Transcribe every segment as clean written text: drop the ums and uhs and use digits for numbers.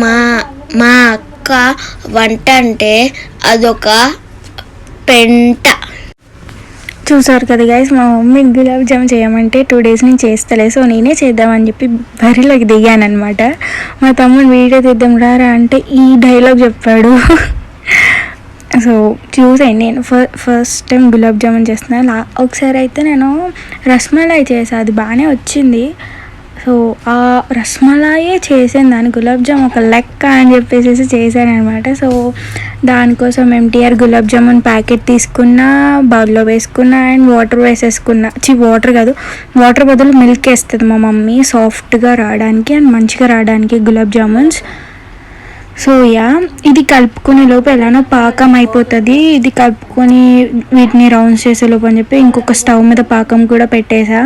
మా మా అక్క వంట అంటే అదొక పెంట. చూసారు కదా గైస్, మా మమ్మీ గులాబ్ జామ్ చేయమంటే 2 days నుంచి చేస్తలే. సో నేనే చేద్దామని చెప్పి బరిలోకి దిగాను అనమాట. మా తమ్ముడు వీడియో తీద్దాం రారా అంటే ఈ డైలాగ్ చెప్పాడు. సో చూసాను, నేను ఫస్ట్ టైం గులాబ్ జామున్ చేస్తున్నాను. ఒకసారి అయితే నేను రస్మలాయి చేసాను, అది బాగానే వచ్చింది. సో ఆ రస్మలాయే చేసాను, దాని గులాబ్ జామ్ ఒక లెక్క అని చెప్పేసి చేశాను అనమాట. సో దానికోసం ఎంటీఆర్ గులాబ్ జామున్ ప్యాకెట్ తీసుకున్నా, బౌల్లో వేసుకున్నా అండ్ వాటర్ వేసేసుకున్నా. వాటర్ కాదు, వాటర్ బదులు మిల్క్ వేస్తుంది మా మమ్మీ సాఫ్ట్గా రావడానికి అండ్ మంచిగా రావడానికి గులాబ్ జామున్స్. సో ఇది కలుపుకునే లోపు ఎలానో పాకం అయిపోతుంది. ఇది కలుపుకొని వీటిని రౌండ్స్ చేసే లోపు అని చెప్పి ఇంకొక స్టవ్ మీద పాకం కూడా పెట్టేసా.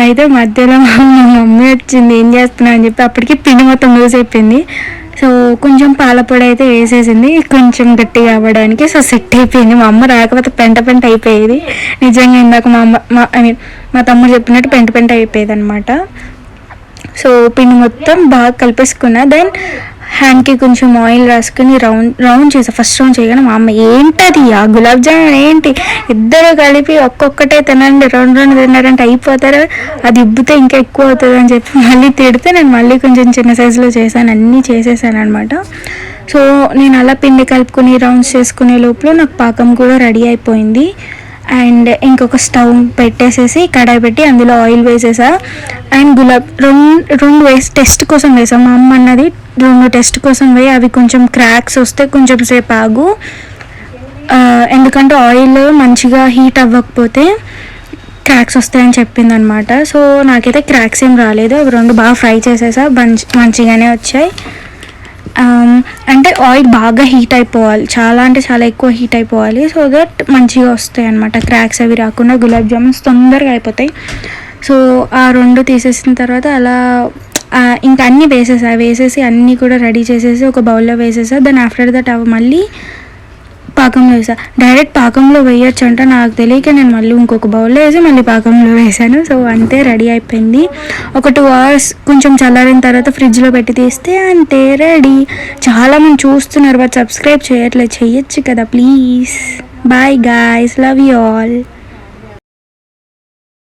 అయితే మధ్యలో మా మమ్మీ వచ్చింది, ఏం చేస్తున్నా అని చెప్పి. అప్పటికి పిండి మొత్తం లూజ్ అయిపోయింది. సో కొంచెం పాలపొడి అయితే వేసేసింది కొంచెం గట్టిగా అవ్వడానికి. సో సెట్ అయిపోయింది. మా అమ్మ రాకపోతే పెంట అయిపోయేది నిజంగా. ఇందాక మా తమ్ముడు చెప్పినట్టు పెంట అయిపోయేది అనమాట. సో పిండి మొత్తం బాగా కలిపేసుకున్నా. దెన్ హ్యాండ్కి కొంచెం ఆయిల్ రాసుకుని రౌండ్ చేసా. ఫస్ట్ రౌండ్ చేయగానే మా అమ్మ ఏంటది ఆ గులాబ్ జామున్ ఏంటి, ఇద్దరు కలిపి ఒక్కొక్కటే తినండి, రెండు తిన్నారంటే అయిపోతారు, అది ఇబ్బితే ఇంకా ఎక్కువ అవుతుంది అని చెప్పి మళ్ళీ తిడితే నేను మళ్ళీ కొంచెం చిన్న సైజులో చేశాను, అన్నీ చేసేసాను అనమాట. సో నేను అలా పిండి కలుపుకొని రౌండ్స్ చేసుకునే లోపల నాకు పాకం కూడా రెడీ అయిపోయింది. అండ్ ఇంకొక స్టవ్ పెట్టేసేసి కడాయి పెట్టి అందులో ఆయిల్ వేసేసా. అండ్ రెండు వేసి టెస్ట్ కోసం వేసాం. మా అమ్మ అన్నది 2 టెస్ట్ కోసం వేయి, అవి కొంచెం క్రాక్స్ వస్తే కొంచెం సేపు ఆగు, ఎందుకంటే ఆయిల్ మంచిగా హీట్ అవ్వకపోతే క్రాక్స్ వస్తాయని చెప్పింది అనమాట. సో నాకైతే క్రాక్స్ ఏం రాలేదు. అవి 2 బాగా ఫ్రై చేసేసా, మంచిగానే వచ్చాయి. అంటే ఆయిల్ బాగా హీట్ అయిపోవాలి, చాలా అంటే చాలా ఎక్కువ హీట్ అయిపోవాలి. సో దట్ మంచిగా వస్తాయి అనమాట, క్రాక్స్ అవి రాకుండా గులాబ్ జామున్స్ తొందరగా అయిపోతాయి. సో ఆ 2 తీసేసిన తర్వాత అలా ఇంకా అన్నీ వేసేసి అన్నీ కూడా రెడీ చేసేసి ఒక బౌల్లో వేసేసా. దాని ఆఫ్టర్ దట్ అవి మళ్ళీ పాకంలో వేసా. డైరెక్ట్ పాకంలో వేయచ్చు అంట, నాకు తెలియక నేను మళ్ళీ ఇంకొక బౌల్లో వేసి మళ్ళీ పాకంలో వేసాను. సో అంతే, రెడీ అయిపోయింది. ఒక 2 hours కొంచెం చల్లారిన తర్వాత ఫ్రిడ్జ్లో పెట్టి తీస్తే అంతే రెడీ. చాలామంది చూస్తున్నారు బట్ సబ్స్క్రైబ్ చేయట్లేదు, చెయ్యొచ్చు కదా please. Bye guys, love you all.